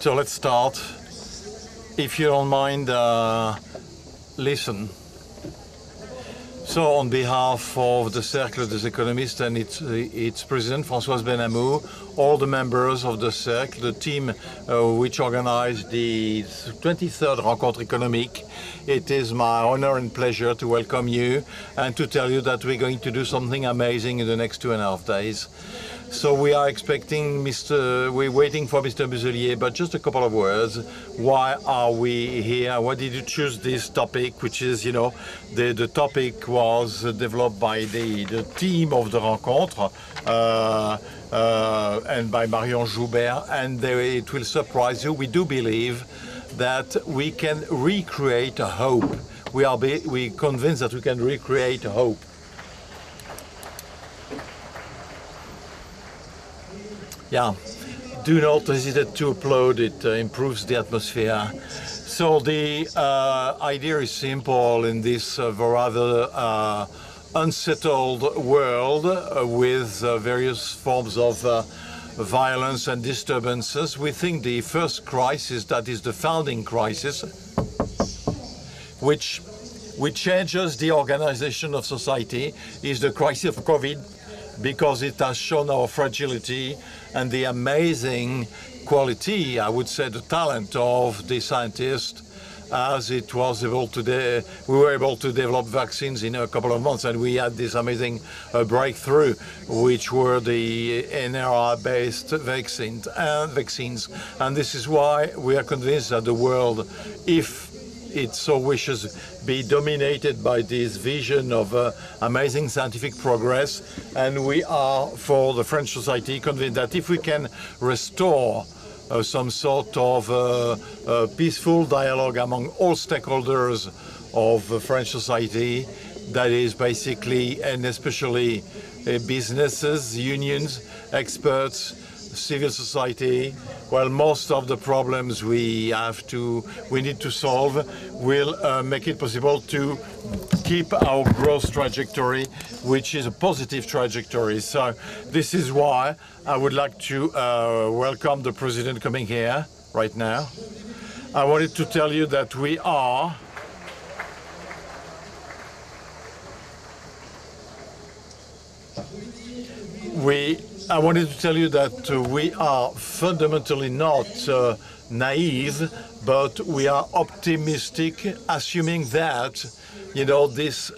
So let's start. If you don't mind, listen. So on behalf of the Cercle des Économistes and its president, Françoise Benamou, all the members of the Cercle, the team which organized the 23rd Rencontres Économiques, it is my honor and pleasure to welcome you and to tell you that we're going to do something amazing in the next 2.5 days. So we are expecting we're waiting for Mr. Muselier, but just a couple of words. Why are we here? Why did you choose this topic, which is, you know, the topic was developed by the team of the Rencontres and by Marion Joubert, and it will surprise you. We do believe that we can recreate a hope. We're convinced that we can recreate hope. Yeah, do not hesitate to applaud. It improves the atmosphere. So the idea is simple in this rather unsettled world with various forms of violence and disturbances. We think the first crisis, that is the founding crisis, which changes the organization of society, is the crisis of COVID, because it has shown our fragility and the amazing quality, I would say the talent of the scientists, as it was able to we were able to develop vaccines in a couple of months, and we had this amazing breakthrough, which were the mRNA-based vaccines. And this is why we are convinced that the world, if it so wishes, be dominated by this vision of amazing scientific progress. And we are, for the French society, convinced that if we can restore some sort of peaceful dialogue among all stakeholders of French society, that is basically, and especially businesses, unions, experts, civil society, well, most of the problems we need to solve will make it possible to keep our growth trajectory, which is a positive trajectory. So this is why I would like to welcome the President coming here right now. I wanted to tell you that I wanted to tell you that we are fundamentally not naive, but we are optimistic, assuming that, you know, this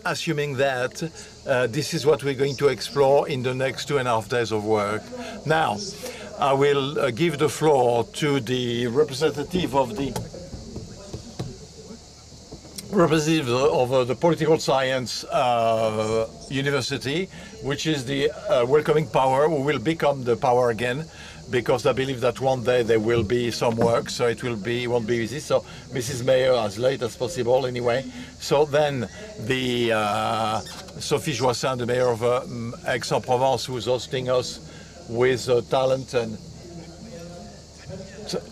is what we're going to explore in the next 2.5 days of work. Now, I will give the floor to the representative of the political science university, which is the welcoming power, who will become the power again, because I believe that one day there will be some work, so it won't be easy. So Mrs. Mayor, as late as possible anyway. So then the Sophie Joissin, the mayor of Aix-en-Provence, who's hosting us with talent and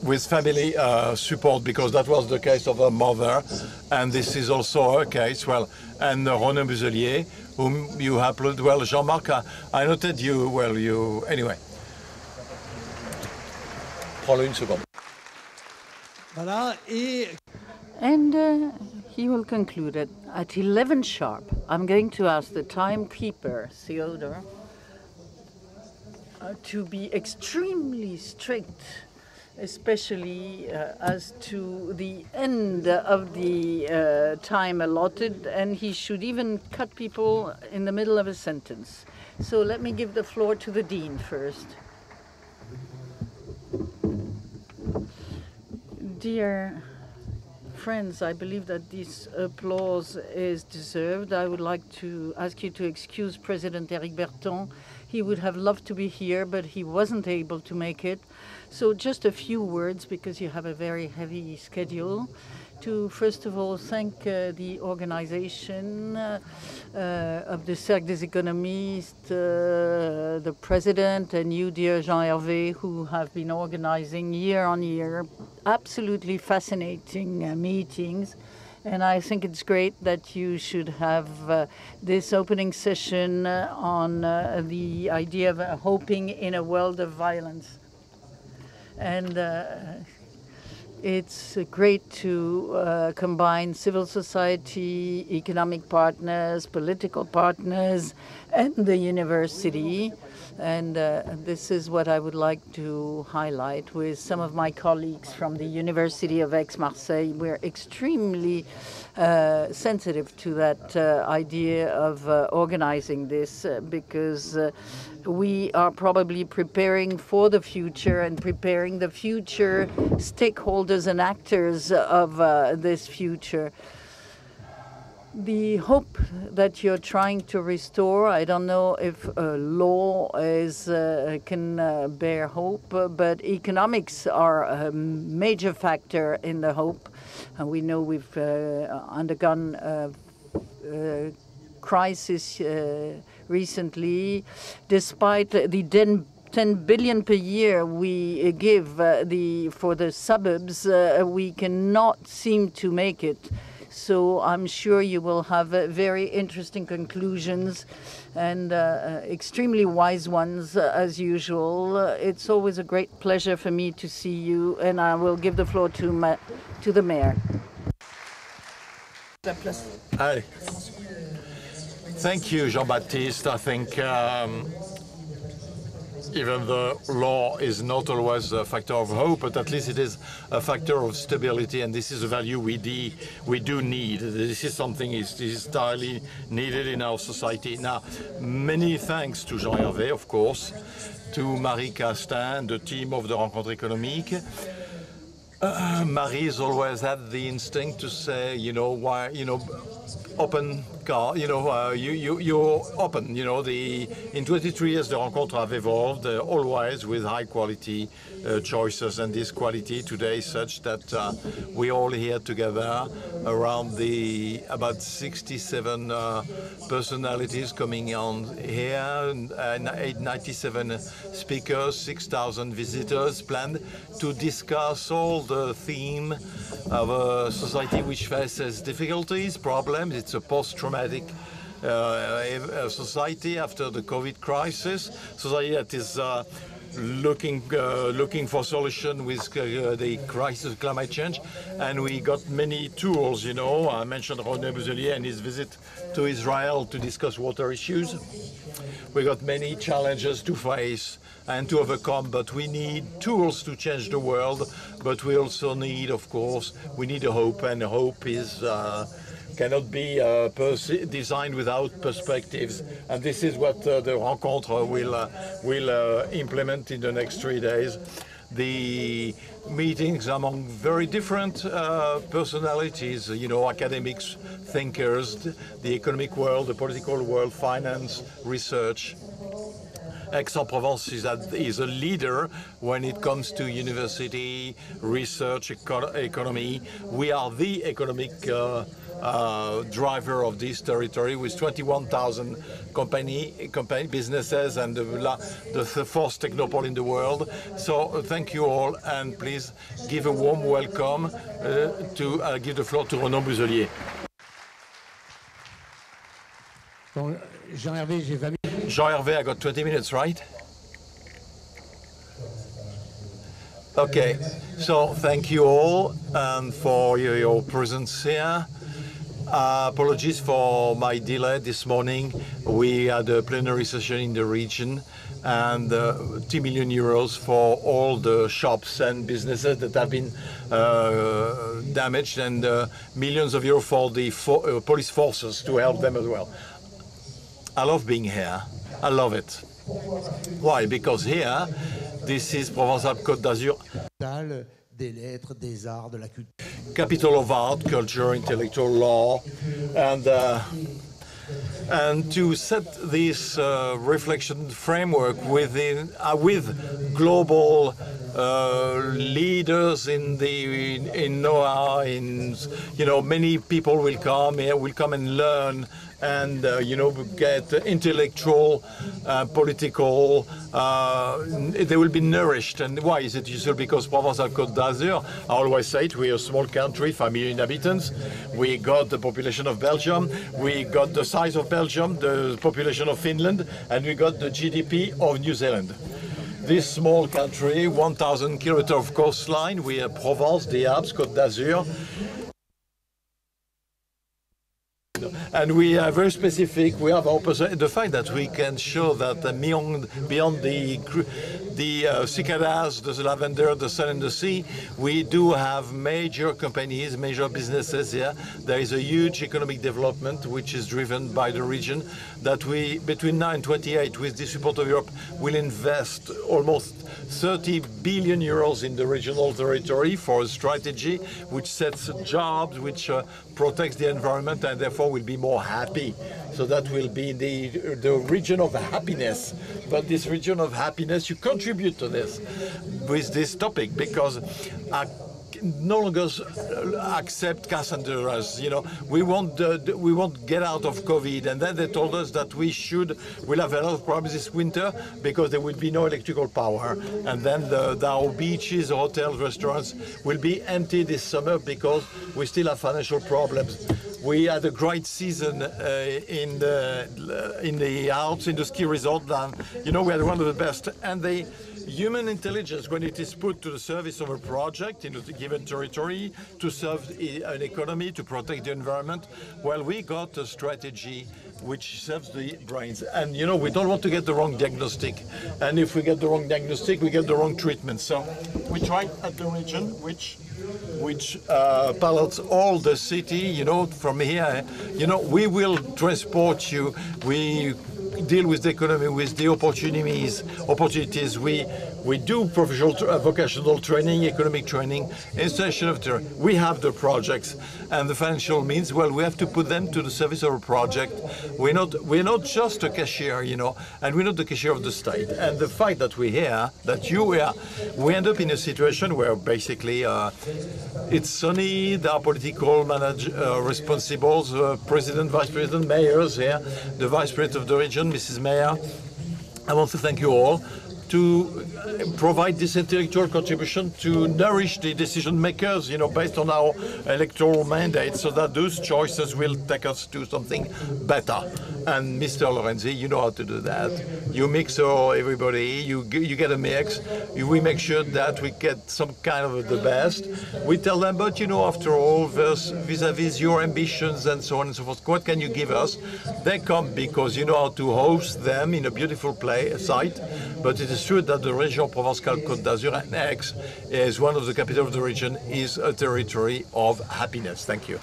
with family support, because that was the case of her mother, and this is also her case. Well, and René Muselier, whom you applaud. Well, Jean-Marc, I noted you. Well, you anyway. Prends-le une seconde. Voilà, and he will conclude it at 11 sharp. I'm going to ask the timekeeper, Theodore, to be extremely strict, especially as to the end of the time allotted, and he should even cut people in the middle of a sentence. So let me give the floor to the Dean first. Dear friends, I believe that this applause is deserved. I would like to ask you to excuse President Eric Berton. He would have loved to be here, but he wasn't able to make it. So just a few words, because you have a very heavy schedule, to first of all thank the organization of the Cercle des Économistes, the president, and you, dear Jean-Hervé, who have been organizing year on year absolutely fascinating meetings. And I think it's great that you should have this opening session on the idea of hoping in a world of violence. And It's great to combine civil society, economic partners, political partners, and the university. And this is what I would like to highlight with some of my colleagues from the University of Aix-Marseille. We're extremely sensitive to that idea of organizing this because we are probably preparing for the future and preparing the future stakeholders and actors of this future. The hope that you're trying to restore, I don't know if law can bear hope, but economics are a major factor in the hope. And we know we've undergone crisis recently. Despite the 10 billion per year we give for the suburbs, we cannot seem to make it. So I'm sure you will have very interesting conclusions and extremely wise ones as usual. It's always a great pleasure for me to see you, and I will give the floor to the mayor. Hi. Thank you, Jean-Baptiste. I think even the law is not always a factor of hope, but at least it is a factor of stability, and this is a value we do need. This is something is entirely needed in our society. Now, many thanks to Jean Hervé, of course, to Marie Castin, the team of the Rencontres Économiques. Marie's always had the instinct to say, open car, you're open, in 23 years the Rencontres have evolved always with high quality choices, and this quality today is such that we're all here together around about 67 personalities coming on here, and 97 speakers, 6,000 visitors planned to discuss all the theme of a society which faces difficulties, problems. It's a post-traumatic society after the COVID crisis, society that is looking for solution with the crisis of climate change, and we got many tools. I mentioned René Muselier and his visit to Israel to discuss water issues. We got many challenges to face and to overcome, but we need tools to change the world. But we also need, of course, we need a hope, and hope is cannot be designed without perspectives. And this is what the Rencontre will implement in the next 3 days. The meetings among very different personalities, academics, thinkers, the economic world, the political world, finance, research. Aix-en-Provence is a leader when it comes to university, research, economy. We are the economic driver of this territory with 21,000 businesses and the fourth technopole in the world. So thank you all, and please give a warm welcome to give the floor to René Muselier. Jean Hervé, I got 20 minutes, right? Okay, so thank you all for your presence here. Apologies for my delay this morning. We had a plenary session in the region, and 2 million euros for all the shops and businesses that have been damaged, and millions of euros for the police forces to help them as well. I love being here. I love it. Why? Because here, this is Provence-Alpes-Côte d'Azur, des lettres, des arts, de la culture. Capital of art, culture, intellectual law, and to set this reflection framework with global leaders in NOAA, many people will come here, will come and learn, and get intellectual, political, they will be nourished. And why is it useful? Because Provence-Alpes-Côte d'Azur, I always say it, we're a small country, 5 million inhabitants. We got the population of Belgium, we got the size of Belgium, the population of Finland, and we got the GDP of New Zealand. this small country, 1,000 kilometers of coastline. We have Provence, the Alps, Côte d'Azur. And we are very specific. We have the fact that we can show that beyond the cicadas, the lavender, the sun and the sea, we do have major companies, major businesses here. There is a huge economic development which is driven by the region that we, between now and 28, with the support of Europe, will invest almost 30 billion euros in the regional territory for a strategy which sets jobs, which protects the environment, and therefore will be more happy. So that will be the region of happiness. But this region of happiness, you contribute to this with this topic, because no longer accept Cassandra's. You know, we won't get out of COVID, and then they told us that we'll have a lot of problems this winter because there will be no electrical power, and then our beaches, hotels, restaurants will be empty this summer because we still have financial problems. We had a great season in the Alps, in the ski resort. You know, we had one of the best, and the human intelligence, when it is put to the service of a project in a given territory to serve an economy, to protect the environment, well, we got a strategy which serves the brains. And, you know, we don't want to get the wrong diagnostic. And if we get the wrong diagnostic, we get the wrong treatment. So we tried at the region, which pilots all the city, you know, from here. You know, we will transport you. We deal with the economy, with the opportunities. We do professional, vocational training, economic training, installation of terror. We have the projects and the financial means. Well, we have to put them to the service of a project. We're not just a cashier, you know, and we're not the cashier of the state. And the fact that we're here, that you are, we end up in a situation where basically it's sunny. There are political responsibles, president, vice president, mayors here, the vice president of the region, Mrs. Mayor. I want to thank you all to provide this intellectual contribution to nourish the decision makers, you know, based on our electoral mandate, so that those choices will take us to something better. And Mr. Lorenzi, you know how to do that. You mix everybody, you get a mix. We make sure that we get some kind of the best. We tell them, but you know, after all, vis-a-vis your ambitions and so on and so forth, what can you give us? They come because you know how to host them in a beautiful site. But it is true that the Région Provençale Côte d'Azur and Aix is one of the capital of the region, is a territory of happiness. Thank you.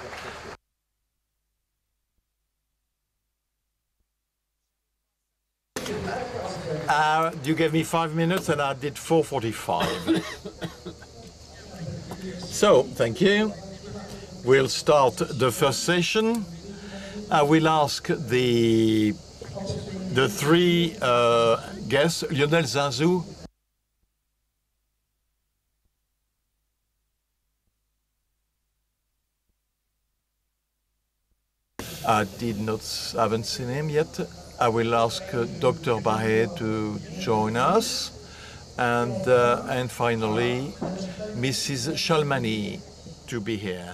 You gave me 5 minutes and I did 4:45. So, thank you. We'll start the first session. I will ask the three guests, Lionel Zinzou. I haven't seen him yet. I will ask Dr. Bahé to join us, and finally, Mrs. Shalmani to be here.